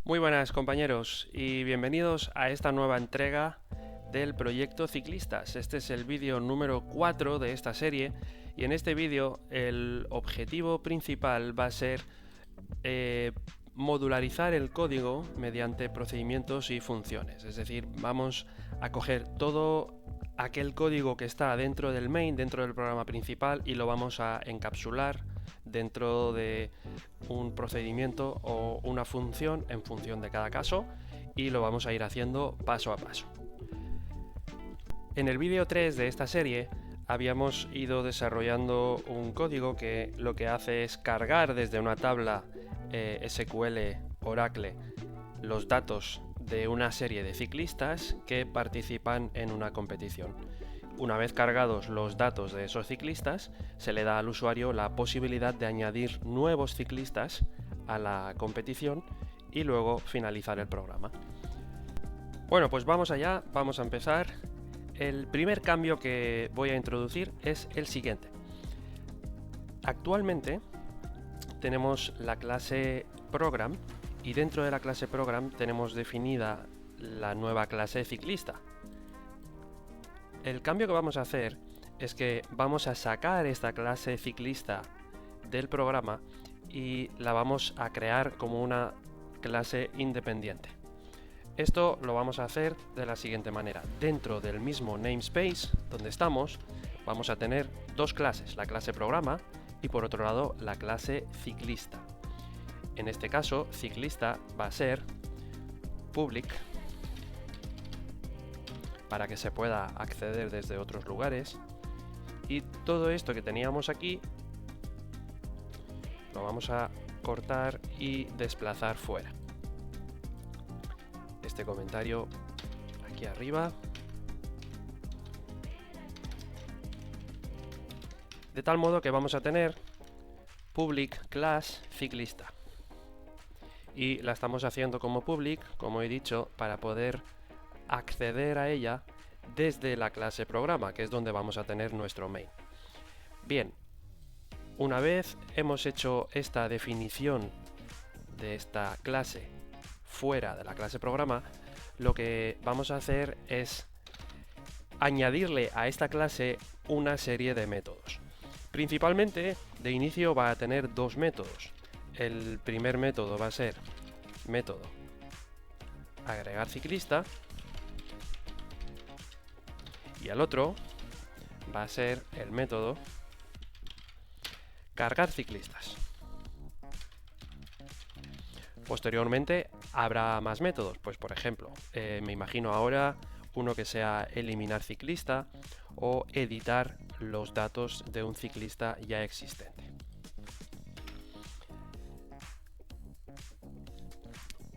Muy buenas compañeros y bienvenidos a esta nueva entrega del proyecto Ciclistas. Este es el vídeo número 4 de esta serie y en este vídeo el objetivo principal va a ser modularizar el código mediante procedimientos y funciones. Es decir, vamos a coger todo aquel código que está dentro del main, dentro del programa principal, y lo vamos a encapsular dentro de un procedimiento o una función en función de cada caso, y lo vamos a ir haciendo paso a paso. En el vídeo 3 de esta serie habíamos ido desarrollando un código que lo que hace es cargar desde una tabla SQL Oracle los datos de una serie de ciclistas que participan en una competición. Una vez cargados los datos de esos ciclistas, se le da al usuario la posibilidad de añadir nuevos ciclistas a la competición y luego finalizar el programa. Bueno, pues vamos allá, vamos a empezar. El primer cambio que voy a introducir es el siguiente. Actualmente tenemos la clase Program y dentro de la clase Program tenemos definida la nueva clase ciclista. El cambio que vamos a hacer es que vamos a sacar esta clase ciclista del programa y la vamos a crear como una clase independiente. Esto lo vamos a hacer de la siguiente manera. Dentro del mismo namespace donde estamos, vamos a tener dos clases, la clase programa y por otro lado la clase ciclista. En este caso, ciclista va a ser public para que se pueda acceder desde otros lugares, y todo esto que teníamos aquí lo vamos a cortar y desplazar fuera. Este comentario aquí arriba, de tal modo que vamos a tener public class ciclista, y la estamos haciendo como public, como he dicho, para poder acceder a ella desde la clase programa, que es donde vamos a tener nuestro main. Bien, una vez hemos hecho esta definición de esta clase fuera de la clase programa, lo que vamos a hacer es añadirle a esta clase una serie de métodos. Principalmente, de inicio va a tener dos métodos. El primer método va a ser método agregar ciclista y el otro va a ser el método cargar ciclistas. Posteriormente habrá más métodos, pues por ejemplo, me imagino ahora uno que sea eliminar ciclista o editar los datos de un ciclista ya existente.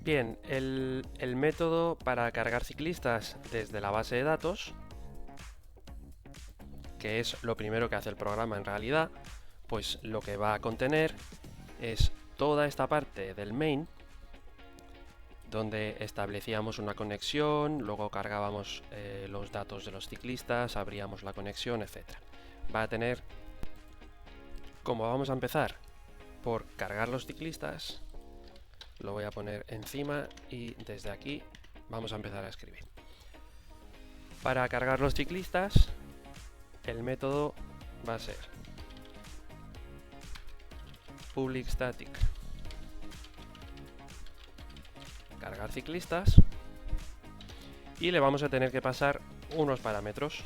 Bien, el método para cargar ciclistas desde la base de datos, que es lo primero que hace el programa en realidad, pues lo que va a contener es toda esta parte del main, donde establecíamos una conexión, luego cargábamos los datos de los ciclistas, abríamos la conexión, etc. Va a tener, como vamos a empezar por cargar los ciclistas, lo voy a poner encima y desde aquí vamos a empezar a escribir. Para cargar los ciclistas, el método va a ser public static cargar ciclistas y le vamos a tener que pasar unos parámetros.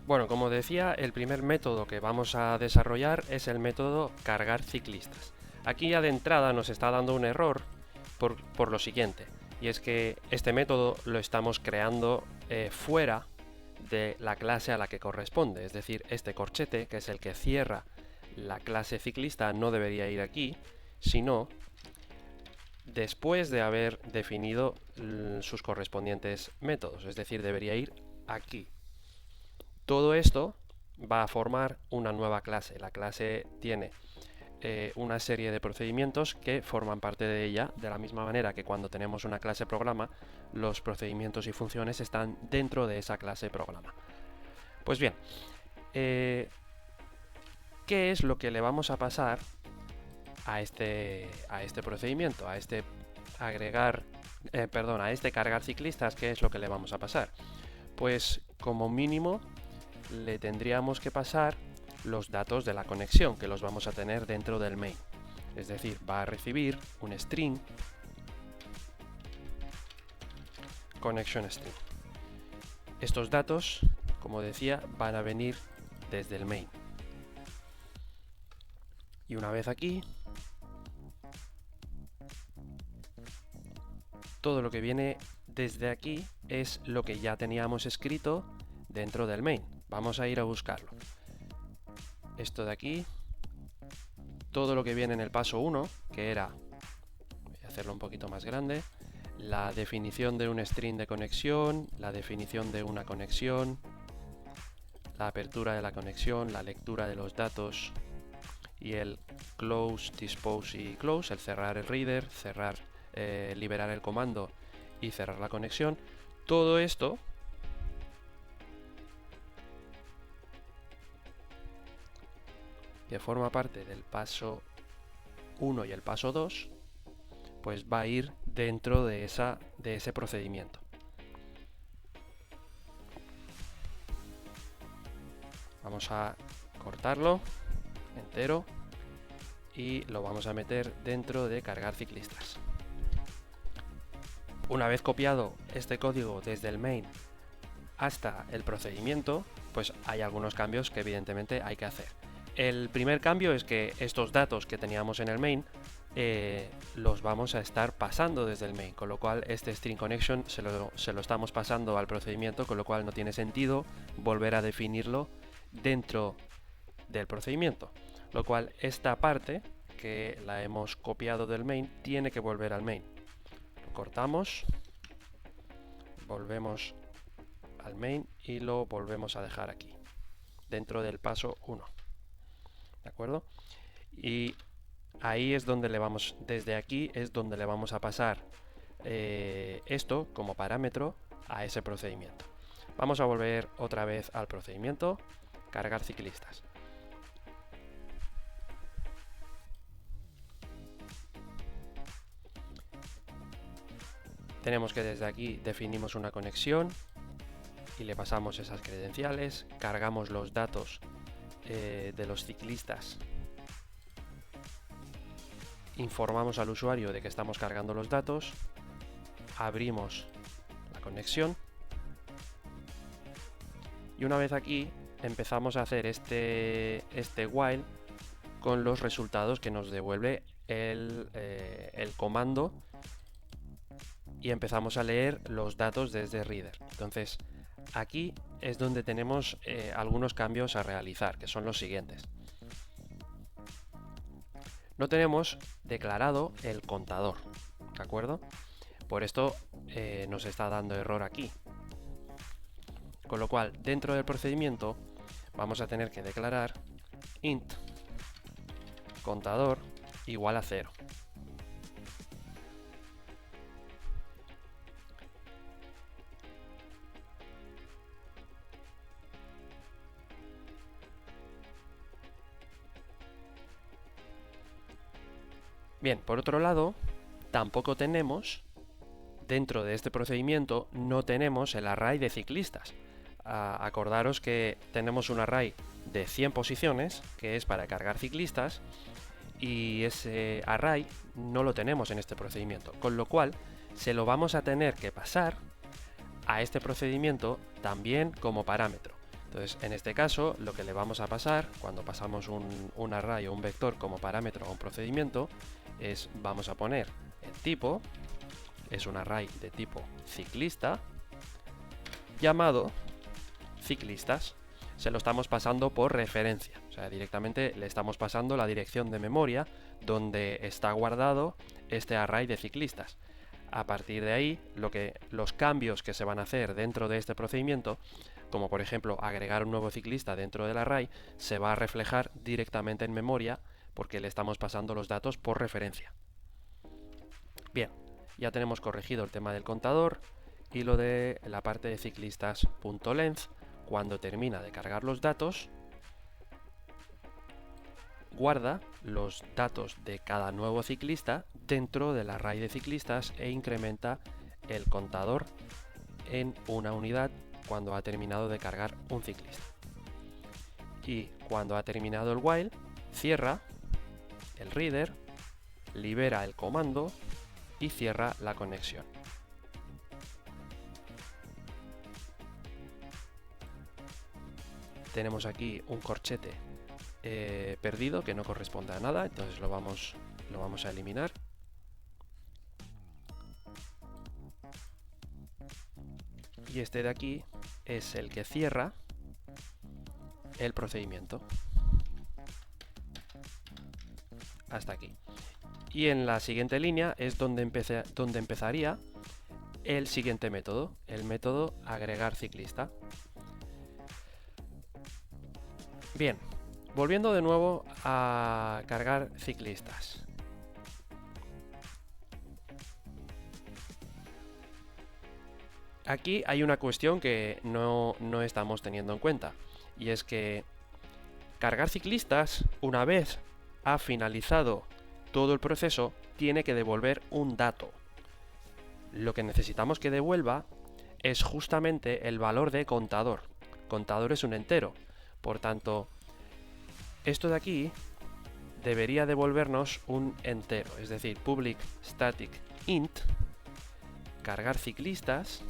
Bueno, como decía, el primer método que vamos a desarrollar es el método cargar ciclistas. Aquí ya de entrada nos está dando un error por lo siguiente, y es que este método lo estamos creando fuera de la clase a la que corresponde, es decir, este corchete, que es el que cierra la clase ciclista, no debería ir aquí, sino después de haber definido sus correspondientes métodos, es decir, debería ir aquí. Todo esto va a formar una nueva clase. La clase tiene una serie de procedimientos que forman parte de ella, de la misma manera que cuando tenemos una clase programa, los procedimientos y funciones están dentro de esa clase programa. Pues bien, ¿qué es lo que le vamos a pasar a este procedimiento, a este agregar, a este cargar ciclistas. ¿Qué es lo que le vamos a pasar? Pues como mínimo le tendríamos que pasar los datos de la conexión, que los vamos a tener dentro del main. Es decir, va a recibir un string, connection string. Estos datos, como decía, van a venir desde el main. Y una vez aquí, todo lo que viene desde aquí es lo que ya teníamos escrito dentro del main. Vamos a ir a buscarlo. Esto de aquí, todo lo que viene en el paso 1, que era, voy a hacerlo un poquito más grande, la definición de un string de conexión, la definición de una conexión, la apertura de la conexión, la lectura de los datos y el close, dispose y close, el cerrar el reader, liberar el comando y cerrar la conexión. Todo esto que forma parte del paso 1 y el paso 2, pues va a ir dentro de ese procedimiento. Vamos a cortarlo entero y lo vamos a meter dentro de cargar ciclistas. Una vez copiado este código desde el main hasta el procedimiento, pues hay algunos cambios que evidentemente hay que hacer. El primer cambio es que estos datos que teníamos en el main los vamos a estar pasando desde el main, con lo cual este string connection se lo estamos pasando al procedimiento, con lo cual no tiene sentido volver a definirlo dentro del procedimiento, lo cual esta parte que la hemos copiado del main tiene que volver al main. Lo cortamos, volvemos al main y lo volvemos a dejar aquí dentro del paso 1, ¿de acuerdo? Y ahí es donde desde aquí es donde le vamos a pasar esto como parámetro a ese procedimiento. Vamos a volver otra vez al procedimiento, cargar ciclistas. Tenemos que desde aquí definimos una conexión y le pasamos esas credenciales, cargamos los datos de los ciclistas, informamos al usuario de que estamos cargando los datos, abrimos la conexión y una vez aquí empezamos a hacer este while con los resultados que nos devuelve el comando y empezamos a leer los datos desde reader. Entonces aquí es donde tenemos algunos cambios a realizar, que son los siguientes. No tenemos declarado el contador, ¿de acuerdo? Por esto nos está dando error aquí. Con lo cual, dentro del procedimiento vamos a tener que declarar int contador igual a 0. Bien, por otro lado, tampoco tenemos, dentro de este procedimiento, no tenemos el array de ciclistas. Acordaros que tenemos un array de 100 posiciones, que es para cargar ciclistas, y ese array no lo tenemos en este procedimiento, con lo cual se lo vamos a tener que pasar a este procedimiento también como parámetro. Entonces, en este caso, lo que le vamos a pasar cuando pasamos un array o un vector como parámetro a un procedimiento es, vamos a poner el tipo, es un array de tipo ciclista, llamado ciclistas. Se lo estamos pasando por referencia, o sea, directamente le estamos pasando la dirección de memoria donde está guardado este array de ciclistas. A partir de ahí, los cambios que se van a hacer dentro de este procedimiento, como por ejemplo agregar un nuevo ciclista dentro del array, se va a reflejar directamente en memoria porque le estamos pasando los datos por referencia. Bien, ya tenemos corregido el tema del contador y lo de la parte de ciclistas.length. Cuando termina de cargar los datos, guarda los datos de cada nuevo ciclista dentro del array de ciclistas e incrementa el contador en una unidad cuando ha terminado de cargar un ciclista. Y cuando ha terminado el while, cierra el reader, libera el comando y cierra la conexión. Tenemos aquí un corchete perdido que no corresponde a nada, entonces lo vamos a eliminar. Y este de aquí es el que cierra el procedimiento. Hasta aquí. Y en la siguiente línea es donde empezaría el siguiente método, el método agregar ciclista. Bien, volviendo de nuevo a cargar ciclistas. Aquí hay una cuestión que no estamos teniendo en cuenta, y es que cargar ciclistas, una vez ha finalizado todo el proceso, tiene que devolver un dato. Lo que necesitamos que devuelva es justamente el valor de contador. Contador es un entero, por tanto, esto de aquí debería devolvernos un entero, es decir, public static int, cargar ciclistas,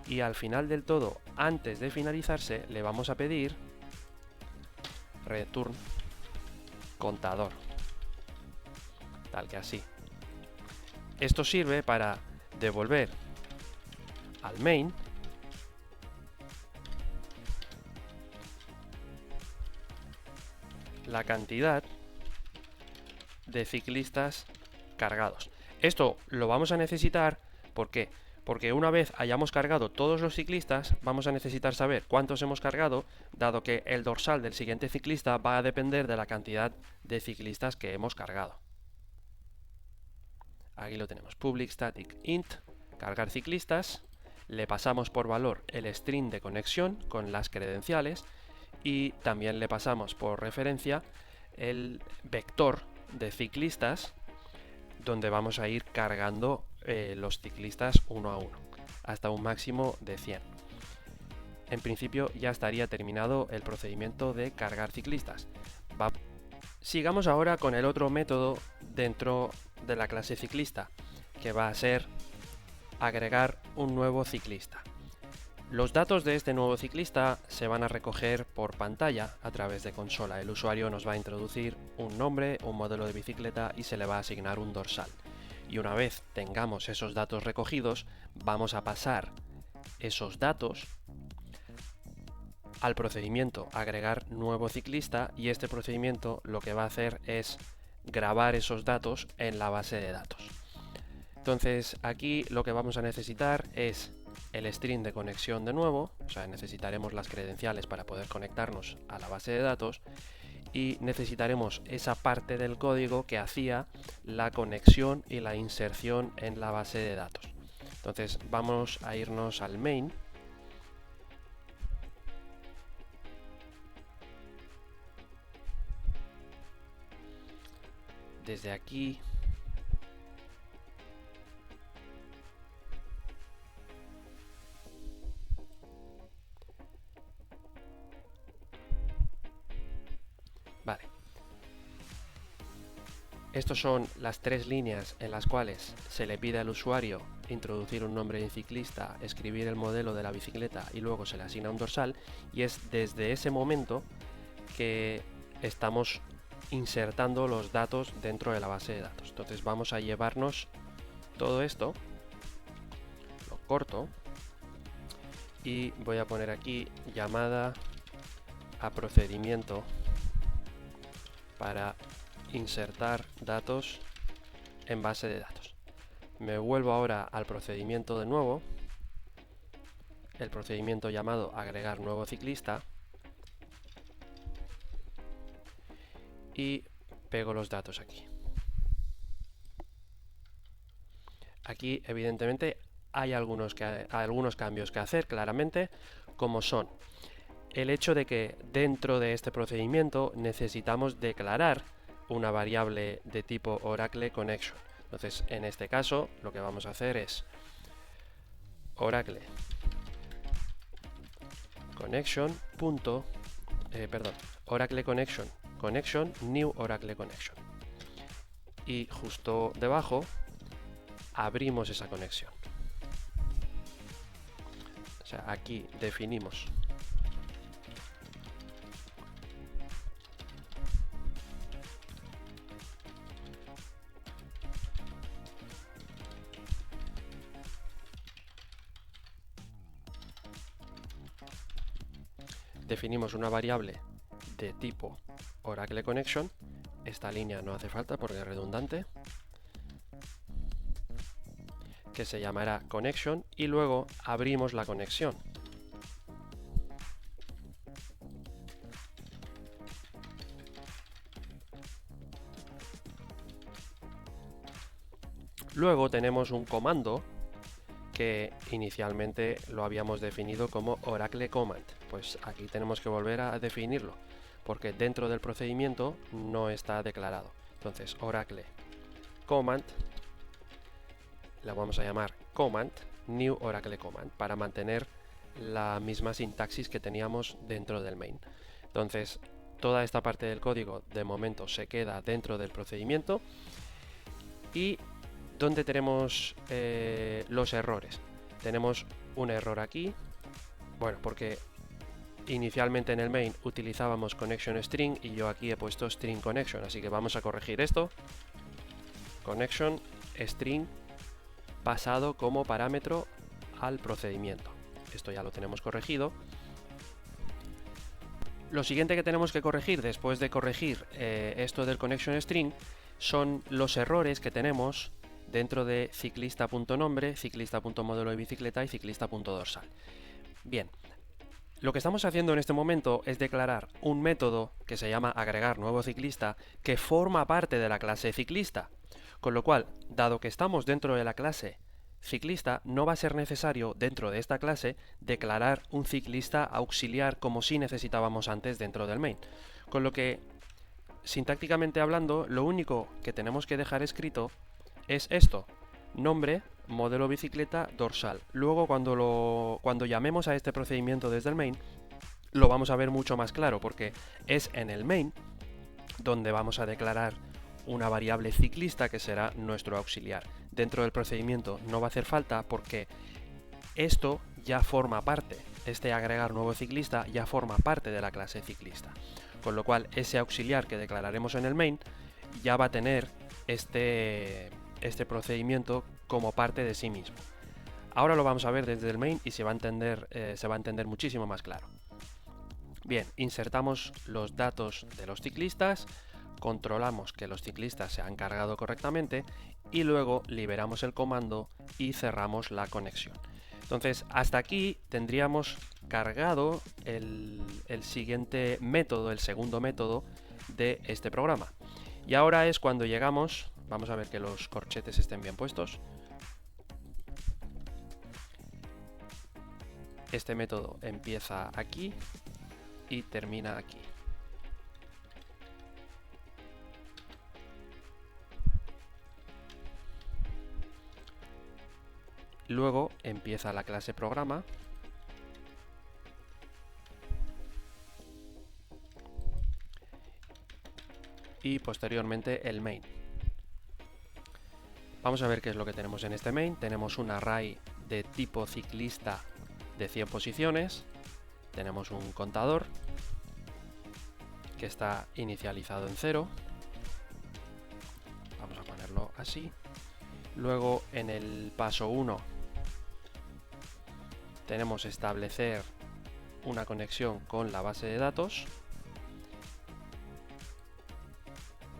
y al final del todo, antes de finalizarse, le vamos a pedir return contador, tal que así. Esto sirve para devolver al main la cantidad de ciclistas cargados. Esto lo vamos a necesitar, ¿por qué? Porque una vez hayamos cargado todos los ciclistas, vamos a necesitar saber cuántos hemos cargado, dado que el dorsal del siguiente ciclista va a depender de la cantidad de ciclistas que hemos cargado. Aquí lo tenemos, public static int, cargar ciclistas, le pasamos por valor el string de conexión con las credenciales y también le pasamos por referencia el vector de ciclistas donde vamos a ir cargando los ciclistas uno a uno, hasta un máximo de 100. En principio ya estaría terminado el procedimiento de cargar ciclistas. Sigamos ahora con el otro método dentro de la clase ciclista, que va a ser agregar un nuevo ciclista. Los datos de este nuevo ciclista se van a recoger por pantalla a través de consola. El usuario nos va a introducir un nombre, un modelo de bicicleta y se le va a asignar un dorsal. Y una vez tengamos esos datos recogidos, vamos a pasar esos datos al procedimiento agregar nuevo ciclista, y este procedimiento lo que va a hacer es grabar esos datos en la base de datos. Entonces aquí lo que vamos a necesitar es el string de conexión de nuevo, o sea, necesitaremos las credenciales para poder conectarnos a la base de datos, y necesitaremos esa parte del código que hacía la conexión y la inserción en la base de datos. Entonces vamos a irnos al main. Desde aquí vale. Estas son las tres líneas en las cuales se le pide al usuario introducir un nombre de ciclista, escribir el modelo de la bicicleta y luego se le asigna un dorsal, y es desde ese momento que estamos insertando los datos dentro de la base de datos. Entonces vamos a llevarnos todo esto, lo corto y voy a poner aquí llamada a procedimiento para insertar datos en base de datos. Me vuelvo ahora al procedimiento de nuevo, el procedimiento llamado agregar nuevo ciclista, y pego los datos aquí. Aquí evidentemente hay algunos cambios que hacer claramente, como son el hecho de que dentro de este procedimiento necesitamos declarar una variable de tipo Oracle Connection. Entonces, en este caso, lo que vamos a hacer es Oracle Connection. Oracle Connection new Oracle Connection. Y justo debajo abrimos esa conexión. O sea, aquí definimos una variable de tipo Oracle Connection. Esta línea no hace falta porque es redundante, que se llamará Connection, y luego abrimos la conexión. Luego tenemos un comando que inicialmente lo habíamos definido como Oracle Command. Pues aquí tenemos que volver a definirlo, porque dentro del procedimiento no está declarado. Entonces, Oracle Command, la vamos a llamar Command, New Oracle Command, para mantener la misma sintaxis que teníamos dentro del main. Entonces, toda esta parte del código de momento se queda dentro del procedimiento. Y ¿dónde tenemos los errores? Tenemos un error aquí, bueno, porque inicialmente en el main utilizábamos connection string y yo aquí he puesto string connection, así que vamos a corregir esto. Connection string pasado como parámetro al procedimiento. Esto ya lo tenemos corregido. Lo siguiente que tenemos que corregir después de corregir esto del connection string son los errores que tenemos dentro de ciclista.nombre, ciclista.modelo de bicicleta y ciclista.dorsal. Bien, lo que estamos haciendo en este momento es declarar un método que se llama agregar nuevo ciclista, que forma parte de la clase ciclista. Con lo cual, dado que estamos dentro de la clase ciclista, no va a ser necesario dentro de esta clase declarar un ciclista auxiliar como sí necesitábamos antes dentro del main. Con lo que, sintácticamente hablando, lo único que tenemos que dejar escrito es esto: nombre, modelo bicicleta, dorsal. Luego cuando llamemos a este procedimiento desde el main, lo vamos a ver mucho más claro, porque es en el main donde vamos a declarar una variable ciclista que será nuestro auxiliar. Dentro del procedimiento no va a hacer falta porque esto ya forma parte, este agregar nuevo ciclista ya forma parte de la clase ciclista. Con lo cual ese auxiliar que declararemos en el main ya va a tener este procedimiento como parte de sí mismo. Ahora lo vamos a ver desde el main y se va a entender muchísimo más claro. Bien, insertamos los datos de los ciclistas, controlamos que los ciclistas se han cargado correctamente y luego liberamos el comando y cerramos la conexión. Entonces, hasta aquí tendríamos cargado el siguiente método, el segundo método de este programa. Y ahora es cuando llegamos, vamos a ver que los corchetes estén bien puestos. Este método empieza aquí y termina aquí. Luego empieza la clase programa y posteriormente el main. Vamos a ver qué es lo que tenemos en este main. Tenemos un array de tipo ciclista de 100 posiciones. Tenemos un contador que está inicializado en 0. Vamos a ponerlo así. Luego en el paso 1 tenemos establecer una conexión con la base de datos,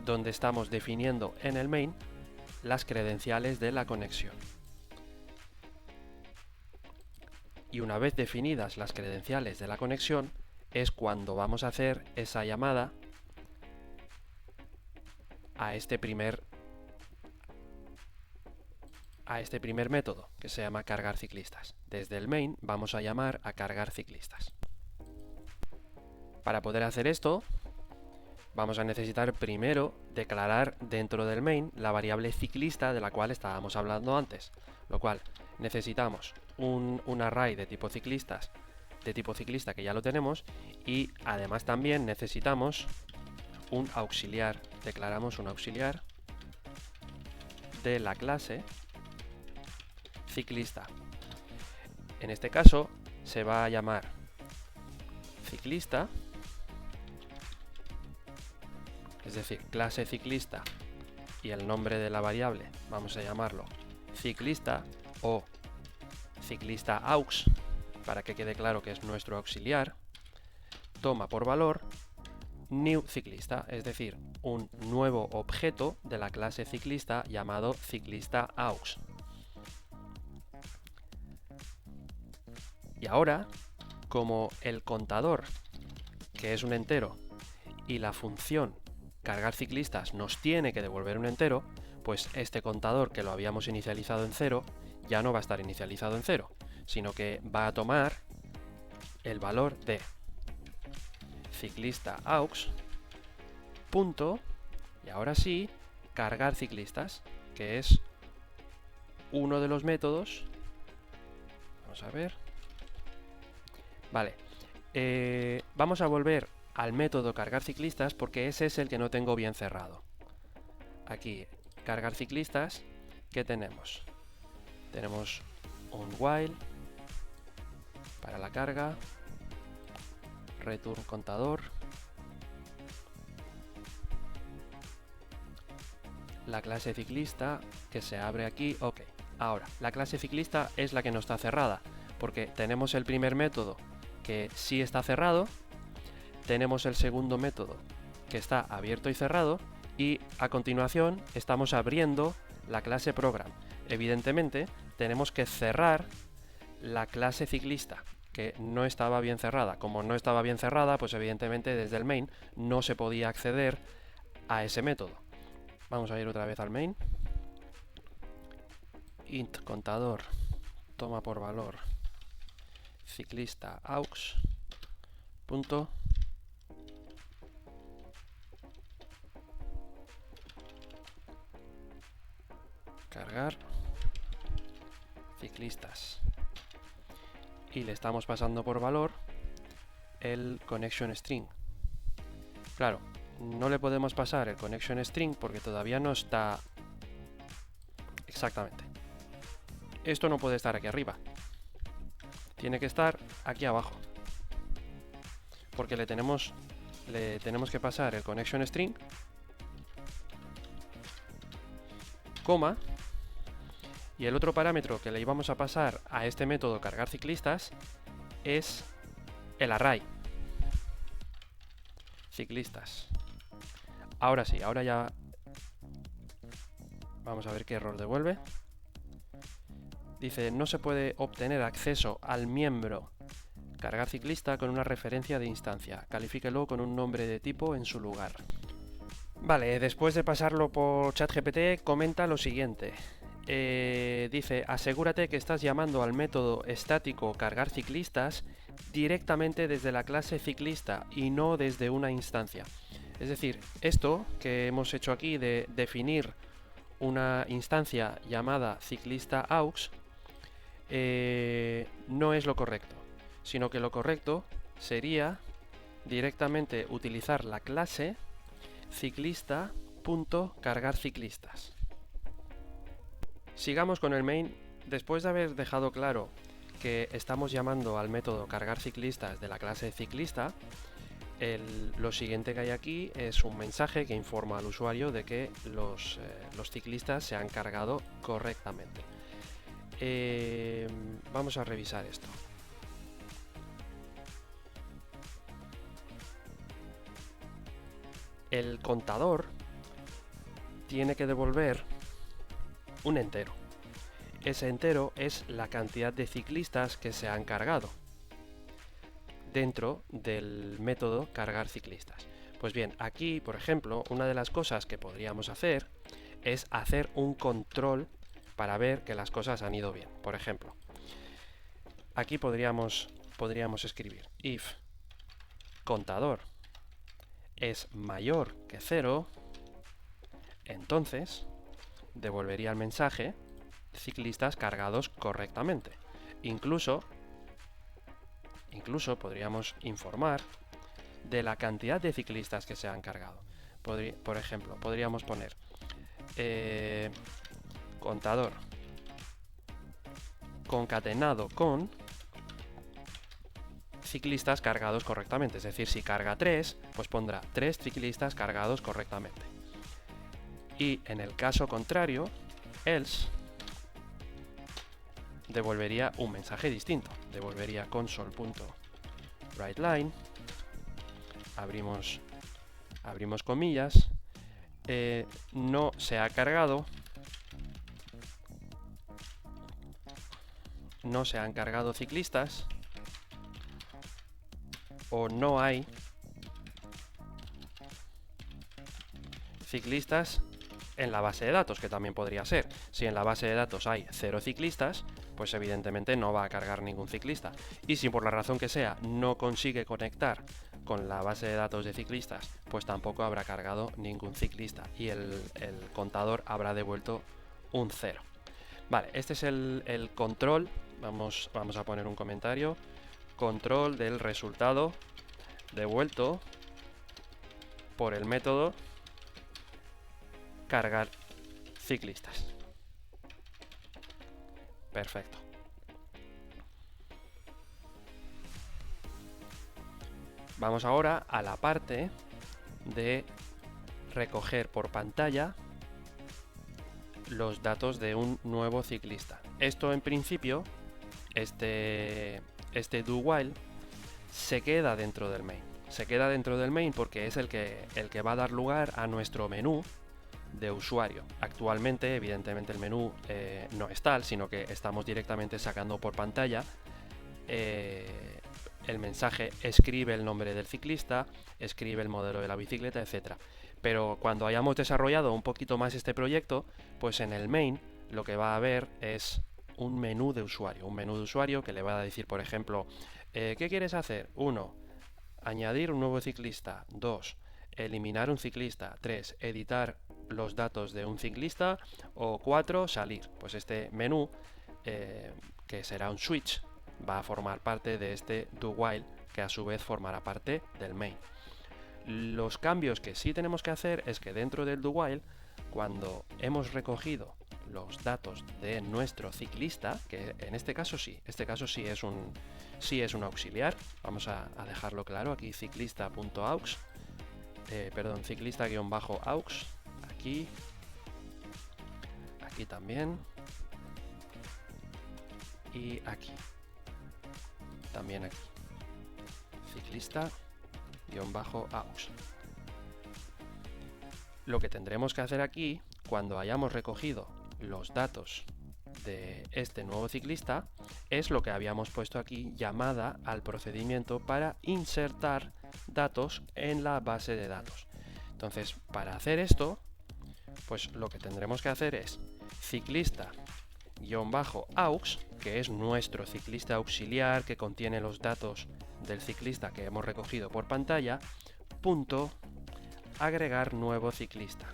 donde estamos definiendo en el main las credenciales de la conexión. Y una vez definidas las credenciales de la conexión, es cuando vamos a hacer esa llamada a este primer método, que se llama cargar ciclistas. Desde el main vamos a llamar a cargar ciclistas. Para poder hacer esto, vamos a necesitar primero declarar dentro del main la variable ciclista de la cual estábamos hablando antes, lo cual necesitamos un array de tipo ciclista que ya lo tenemos, y además también necesitamos un auxiliar. Declaramos un auxiliar de la clase ciclista. En este caso se va a llamar ciclista, es decir, clase ciclista, y el nombre de la variable vamos a llamarlo ciclista o ciclista aux, para que quede claro que es nuestro auxiliar. Toma por valor new ciclista, es decir, un nuevo objeto de la clase ciclista llamado ciclista aux. Y ahora, como el contador, que es un entero, y la función cargar ciclistas nos tiene que devolver un entero, pues este contador, que lo habíamos inicializado en 0, ya no va a estar inicializado en 0, sino que va a tomar el valor de ciclista aux punto, y ahora sí, cargar ciclistas, que es uno de los métodos. Vamos a ver. Vale, vamos a volver al método cargar ciclistas porque ese es el que no tengo bien cerrado. Aquí, cargar ciclistas, ¿qué tenemos? Tenemos un while para la carga, return contador, la clase ciclista que se abre aquí. Ok, ahora, la clase ciclista es la que no está cerrada porque tenemos el primer método que sí está cerrado, tenemos el segundo método que está abierto y cerrado, y a continuación estamos abriendo la clase program. Evidentemente tenemos que cerrar la clase ciclista, que no estaba bien cerrada. Como no estaba bien cerrada, pues evidentemente desde el main no se podía acceder a ese método. Vamos a ir otra vez al main. Int contador toma por valor ciclista aux punto cargar ciclistas, y le estamos pasando por valor el connection string. Claro, no le podemos pasar el connection string porque todavía no está exactamente. Esto no puede estar aquí arriba, tiene que estar aquí abajo, porque le tenemos que pasar el connection string, coma, y el otro parámetro que le íbamos a pasar a este método cargar ciclistas es el array ciclistas. Ahora sí, ahora ya vamos a ver qué error devuelve. Dice, no se puede obtener acceso al miembro cargar ciclista con una referencia de instancia. Califíquelo con un nombre de tipo en su lugar. Vale, después de pasarlo por ChatGPT, comenta lo siguiente. Dice, asegúrate que estás llamando al método estático cargar ciclistas directamente desde la clase ciclista y no desde una instancia. Es decir, esto que hemos hecho aquí de definir una instancia llamada ciclista aux no es lo correcto, sino que lo correcto sería directamente utilizar la clase ciclista.cargar ciclistas. Sigamos con el main. Después de haber dejado claro que estamos llamando al método cargar ciclistas de la clase ciclista, lo siguiente que hay aquí es un mensaje que informa al usuario de que los ciclistas se han cargado correctamente. Vamos a revisar esto. El contador tiene que devolver un entero. Ese entero es la cantidad de ciclistas que se han cargado dentro del método cargar ciclistas. Pues bien, aquí, por ejemplo, una de las cosas que podríamos hacer es hacer un control para ver que las cosas han ido bien. Por ejemplo, aquí podríamos escribir if contador es mayor que 0, entonces devolvería el mensaje ciclistas cargados correctamente. Incluso podríamos informar de la cantidad de ciclistas que se han cargado. Por ejemplo, podríamos poner contador concatenado con ciclistas cargados correctamente. Es decir, si carga 3, pues pondrá 3 ciclistas cargados correctamente. Y en el caso contrario, else devolvería un mensaje distinto. Devolvería console.writeLine, abrimos comillas, no se ha cargado, no se han cargado ciclistas, o no hay ciclistas en la base de datos, que también podría ser. Si en la base de datos hay 0 ciclistas, pues evidentemente no va a cargar ningún ciclista. Y si por la razón que sea no consigue conectar con la base de datos de ciclistas, pues tampoco habrá cargado ningún ciclista y el contador habrá devuelto un 0. Vale, este es el control. Vamos a poner un comentario. Control del resultado devuelto por el método cargar ciclistas. Perfecto. Vamos ahora a la parte de recoger por pantalla los datos de un nuevo ciclista. Esto en principio, este do while se queda dentro del main. Se queda dentro del main porque es el que va a dar lugar a nuestro menú de usuario. Actualmente, evidentemente, el menú no es tal, sino que estamos directamente sacando por pantalla el mensaje, escribe el nombre del ciclista, escribe el modelo de la bicicleta, etc. Pero cuando hayamos desarrollado un poquito más este proyecto, pues en el main lo que va a haber es un menú de usuario que le va a decir, por ejemplo, ¿qué quieres hacer? 1. Añadir un nuevo ciclista. 2. Eliminar un ciclista. 3. Editar los datos de un ciclista. O 4. Salir. Pues este menú, que será un switch, va a formar parte de este do while, que a su vez formará parte del main. Los cambios que sí tenemos que hacer es que dentro del do while, cuando hemos recogido los datos de nuestro ciclista, que en este caso sí es un auxiliar, vamos a dejarlo claro aquí, ciclista.aux, ciclista-aux, aquí también, y aquí también, aquí ciclista-aux. Lo que tendremos que hacer aquí, cuando hayamos recogido los datos de este nuevo ciclista, es lo que habíamos puesto aquí, llamada al procedimiento para insertar datos en la base de datos. Entonces, para hacer esto, pues lo que tendremos que hacer es ciclista-aux, que es nuestro ciclista auxiliar que contiene los datos del ciclista que hemos recogido por pantalla, punto agregar nuevo ciclista.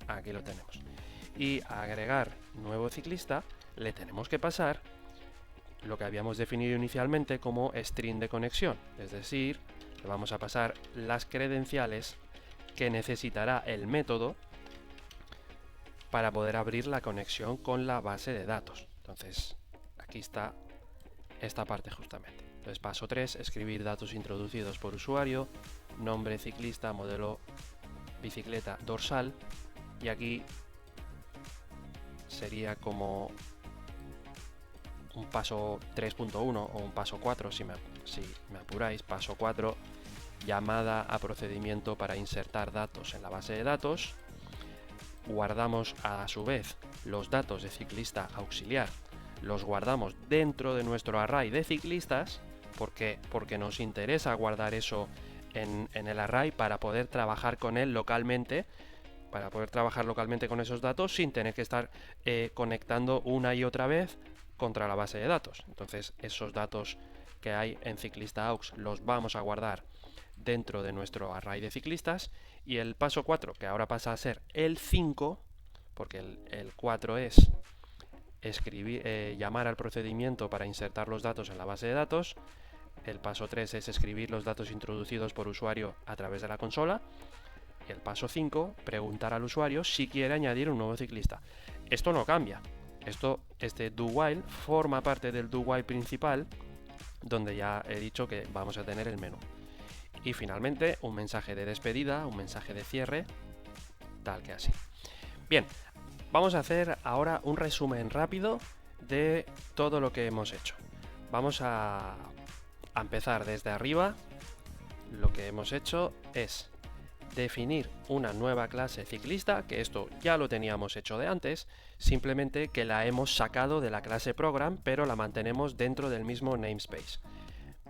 Aquí lo tenemos. Y a agregar nuevo ciclista le tenemos que pasar lo que habíamos definido inicialmente como string de conexión, es decir, le vamos a pasar las credenciales que necesitará el método para poder abrir la conexión con la base de datos. Entonces, aquí está esta parte justamente. Entonces, paso 3, escribir datos introducidos por usuario, nombre ciclista, modelo bicicleta, dorsal, y aquí sería como un paso 3.1 o un paso 4 si me apuráis. Paso 4, llamada a procedimiento para insertar datos en la base de datos. Guardamos a su vez los datos de ciclista auxiliar, los guardamos dentro de nuestro array de ciclistas, porque nos interesa guardar eso en el array para poder trabajar con él localmente, con esos datos sin tener que estar conectando una y otra vez contra la base de datos. Entonces, esos datos que hay en ciclista aux los vamos a guardar dentro de nuestro array de ciclistas, y el paso 4, que ahora pasa a ser el 5, porque el 4 es llamar al procedimiento para insertar los datos en la base de datos. El paso 3 es escribir los datos introducidos por usuario a través de la consola. Y el paso 5, preguntar al usuario si quiere añadir un nuevo ciclista. Esto no cambia. Este do while forma parte del do while principal, donde ya he dicho que vamos a tener el menú. Y finalmente un mensaje de despedida, un mensaje de cierre, tal que así. Bien, vamos a hacer ahora un resumen rápido de todo lo que hemos hecho. Vamos a empezar desde arriba. Lo que hemos hecho es definir una nueva clase ciclista, que esto ya lo teníamos hecho de antes, simplemente que la hemos sacado de la clase program, pero la mantenemos dentro del mismo namespace.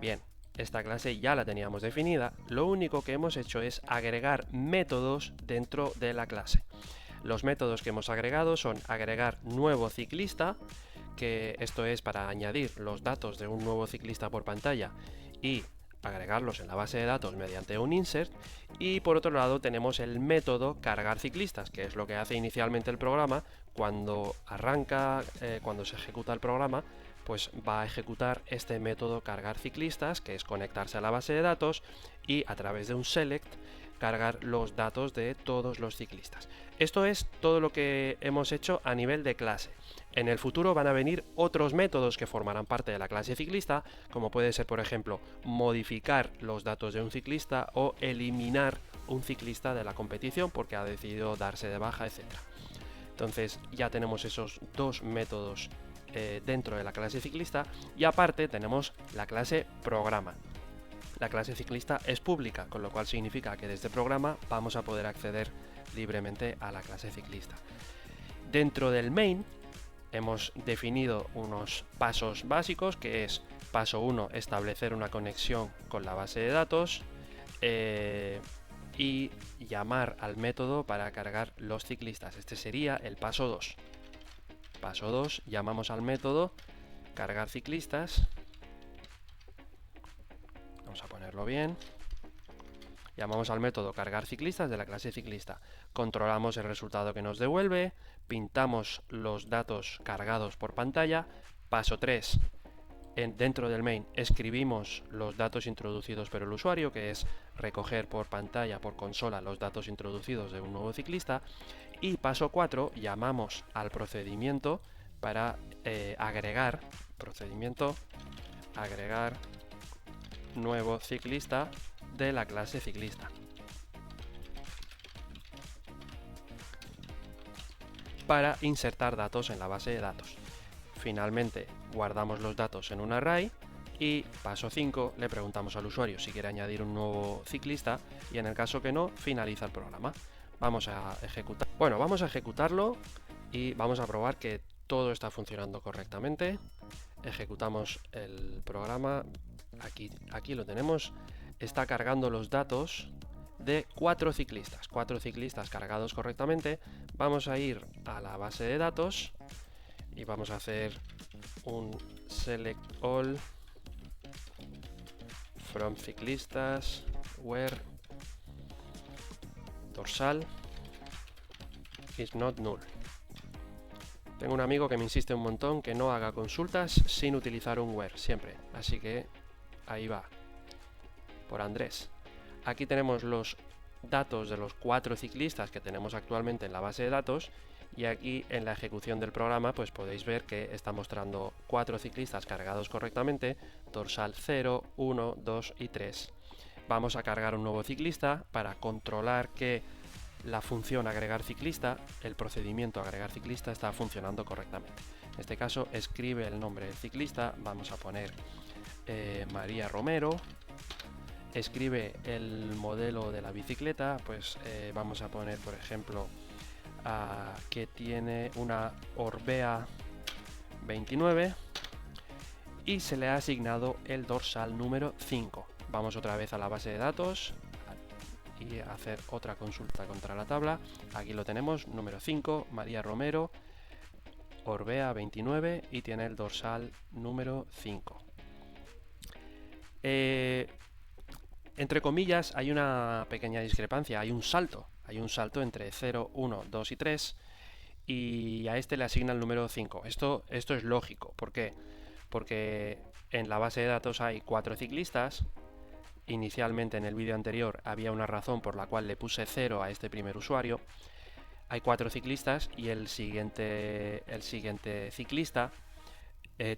Bien, esta clase ya la teníamos definida, lo único que hemos hecho es agregar métodos dentro de la clase. Los métodos que hemos agregado son agregar nuevo ciclista, que esto es para añadir los datos de un nuevo ciclista por pantalla y agregarlos en la base de datos mediante un insert, y por otro lado tenemos el método cargar ciclistas, que es lo que hace inicialmente el programa. Cuando arranca, cuando se ejecuta el programa, pues va a ejecutar este método cargar ciclistas, que es conectarse a la base de datos y a través de un select cargar los datos de todos los ciclistas. Esto es todo lo que hemos hecho a nivel de clase. En el futuro van a venir otros métodos que formarán parte de la clase ciclista, como puede ser, por ejemplo, modificar los datos de un ciclista o eliminar un ciclista de la competición porque ha decidido darse de baja, etc. Entonces ya tenemos esos dos métodos dentro de la clase ciclista, y aparte tenemos la clase programa. La clase ciclista es pública, con lo cual significa que desde programa vamos a poder acceder libremente a la clase ciclista. Dentro del main hemos definido unos pasos básicos, que es paso 1, establecer una conexión con la base de datos y llamar al método para cargar los ciclistas. Este sería el paso 2. Paso 2, llamamos al método cargar ciclistas. Vamos a ponerlo bien. Llamamos al método cargar ciclistas de la clase ciclista. Controlamos el resultado que nos devuelve. Pintamos los datos cargados por pantalla. Paso 3. Dentro del main escribimos los datos introducidos por el usuario, que es recoger por pantalla, por consola, los datos introducidos de un nuevo ciclista. Y paso 4, llamamos al procedimiento para agregar nuevo ciclista de la clase ciclista, para insertar datos en la base de datos. Finalmente guardamos los datos en un array y paso 5, le preguntamos al usuario si quiere añadir un nuevo ciclista, y en el caso que no, finaliza el programa. Vamos a ejecutarlo y vamos a probar que todo está funcionando correctamente. Ejecutamos el programa. Aquí lo tenemos. Está cargando los datos de 4 ciclistas cargados correctamente. Vamos a ir a la base de datos y vamos a hacer un select all from ciclistas where dorsal is not null. Tengo un amigo que me insiste un montón que no haga consultas sin utilizar un where siempre, así que ahí va, por Andrés. Aquí tenemos los datos de los 4 ciclistas que tenemos actualmente en la base de datos, y aquí en la ejecución del programa pues podéis ver que está mostrando 4 ciclistas cargados correctamente, dorsal 0, 1, 2 y 3. Vamos a cargar un nuevo ciclista para controlar que la función agregar ciclista, el procedimiento agregar ciclista, está funcionando correctamente. En este caso escribe el nombre del ciclista, vamos a poner María Romero. Escribe el modelo de la bicicleta, pues vamos a poner, por ejemplo, que tiene una Orbea 29 y se le ha asignado el dorsal número 5. Vamos otra vez a la base de datos y hacer otra consulta contra la tabla. Aquí lo tenemos, número 5, María Romero, Orbea 29, y tiene el dorsal número 5. Entre comillas, hay una pequeña discrepancia, hay un salto entre 0, 1, 2 y 3, y a este le asigna el número 5. Esto es lógico. ¿Por qué? Porque en la base de datos hay 4 ciclistas. Inicialmente en el vídeo anterior había una razón por la cual le puse 0 a este primer usuario. Hay 4 ciclistas y el siguiente ciclista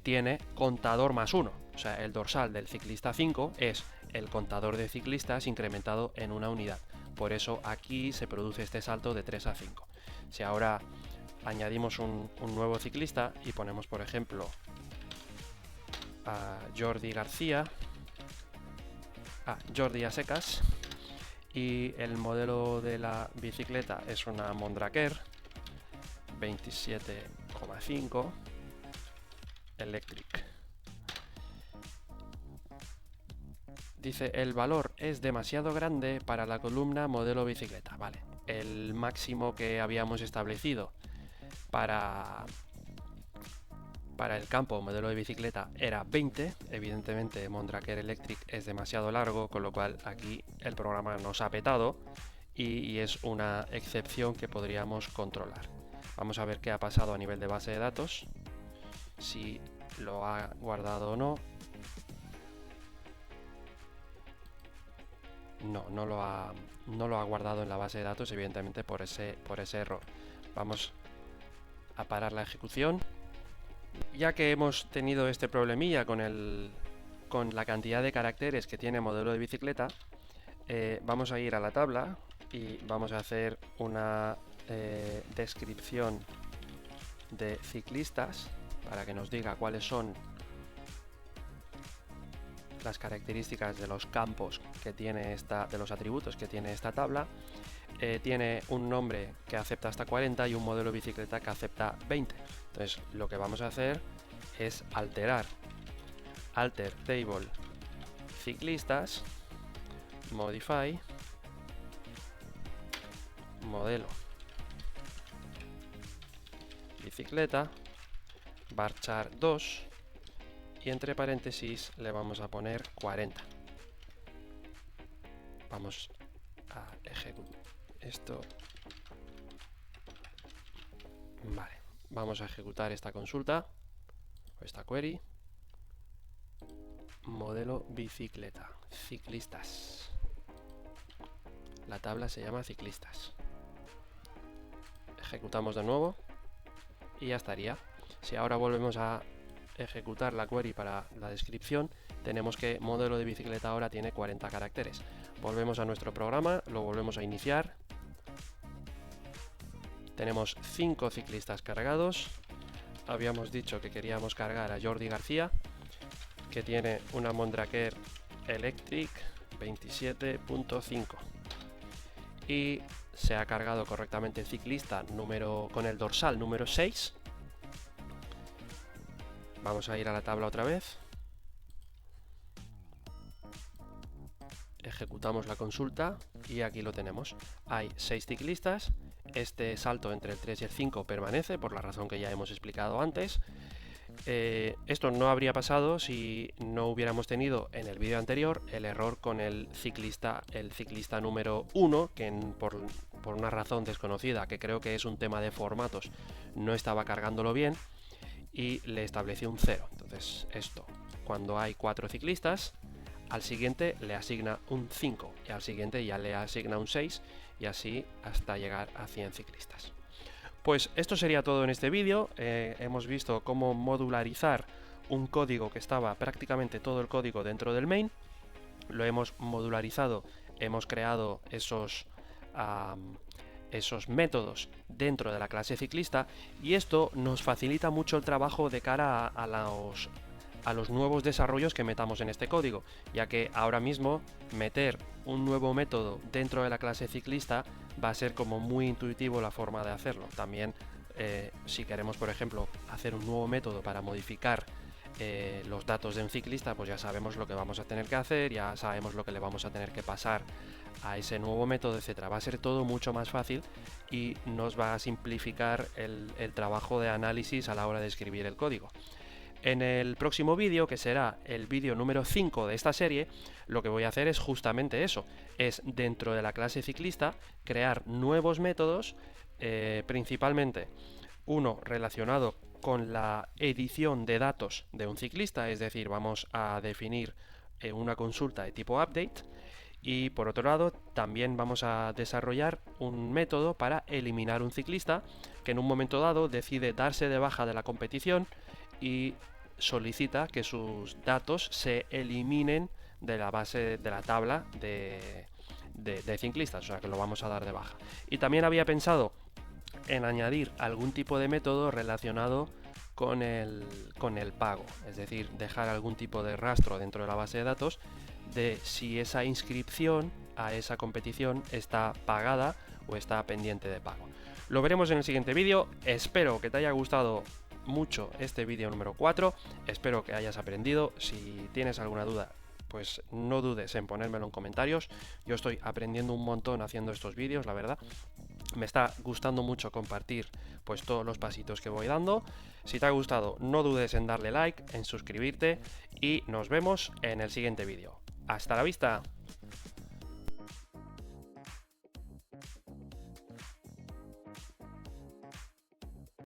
tiene contador más 1. O sea, el dorsal del ciclista 5 es el contador de ciclistas incrementado en una unidad. Por eso aquí se produce este salto de 3 a 5. Si ahora añadimos un nuevo ciclista y ponemos, por ejemplo, a Jordi García, Jordi a secas, y el modelo de la bicicleta es una Mondraker 27,5 Electric. Dice, el valor es demasiado grande para la columna modelo bicicleta. Vale, el máximo que habíamos establecido para el campo modelo de bicicleta era 20. Evidentemente Mondraker Electric es demasiado largo, con lo cual aquí el programa nos ha petado y es una excepción que podríamos controlar. Vamos a ver qué ha pasado a nivel de base de datos, si lo ha guardado o no. No lo ha guardado en la base de datos, evidentemente por ese error. Vamos a parar la ejecución. Ya que hemos tenido este problemilla con la cantidad de caracteres que tiene modelo de bicicleta, vamos a ir a la tabla y vamos a hacer una descripción de ciclistas para que nos diga cuáles son las características de los campos que tiene de los atributos que tiene esta tabla. Tiene un nombre que acepta hasta 40 y un modelo de bicicleta que acepta 20. Entonces lo que vamos a hacer es alter table ciclistas, modify modelo bicicleta, varchar 2 y entre paréntesis le vamos a poner 40. Vamos a ejecutar esto. Vale, vamos a ejecutar esta consulta o esta query. Modelo bicicleta, ciclistas. La tabla se llama ciclistas. Ejecutamos de nuevo y ya estaría. Si ahora volvemos a ejecutar la query para la descripción, tenemos que modelo de bicicleta ahora tiene 40 caracteres. Volvemos a nuestro programa, lo volvemos a iniciar. Tenemos 5 ciclistas cargados. Habíamos dicho que queríamos cargar a Jordi García, que tiene una Mondraker Electric 27.5. Y se ha cargado correctamente el ciclista con el dorsal número 6. Vamos a ir a la tabla otra vez. Ejecutamos la consulta y aquí lo tenemos. Hay 6 ciclistas. Este salto entre el 3 y el 5 permanece por la razón que ya hemos explicado antes. Esto no habría pasado si no hubiéramos tenido en el vídeo anterior el error con el ciclista número 1, que por una razón desconocida, que creo que es un tema de formatos, no estaba cargándolo bien y le estableció un 0. Entonces esto, cuando hay 4 ciclistas, al siguiente le asigna un 5 y al siguiente ya le asigna un 6 y así hasta llegar a 100 ciclistas. Pues esto sería todo en este vídeo. Hemos visto cómo modularizar un código que estaba prácticamente todo el código dentro del main. Lo hemos modularizado, hemos creado esos métodos dentro de la clase ciclista y esto nos facilita mucho el trabajo de cara a los nuevos desarrollos que metamos en este código, ya que ahora mismo meter un nuevo método dentro de la clase ciclista va a ser como muy intuitivo la forma de hacerlo. También si queremos, por ejemplo, hacer un nuevo método para modificar los datos de un ciclista, pues ya sabemos lo que vamos a tener que hacer, ya sabemos lo que le vamos a tener que pasar a ese nuevo método, etcétera. Va a ser todo mucho más fácil y nos va a simplificar el trabajo de análisis a la hora de escribir el código. En el próximo vídeo, que será el vídeo número 5 de esta serie, lo que voy a hacer es justamente eso, es dentro de la clase ciclista crear nuevos métodos, principalmente uno relacionado con la edición de datos de un ciclista, es decir, vamos a definir una consulta de tipo update, y por otro lado también vamos a desarrollar un método para eliminar un ciclista que en un momento dado decide darse de baja de la competición y solicita que sus datos se eliminen de la base de la tabla de ciclistas, o sea que lo vamos a dar de baja. Y también había pensado en añadir algún tipo de método relacionado con el pago, es decir, dejar algún tipo de rastro dentro de la base de datos de si esa inscripción a esa competición está pagada o está pendiente de pago. Lo veremos en el siguiente vídeo. Espero que te haya gustado mucho este vídeo número 4, espero que hayas aprendido. Si tienes alguna duda, pues no dudes en ponérmelo en comentarios. Yo estoy aprendiendo un montón haciendo estos vídeos, la verdad. Me está gustando mucho compartir pues todos los pasitos que voy dando. Si te ha gustado, no dudes en darle like, en suscribirte y nos vemos en el siguiente vídeo. ¡Hasta la vista!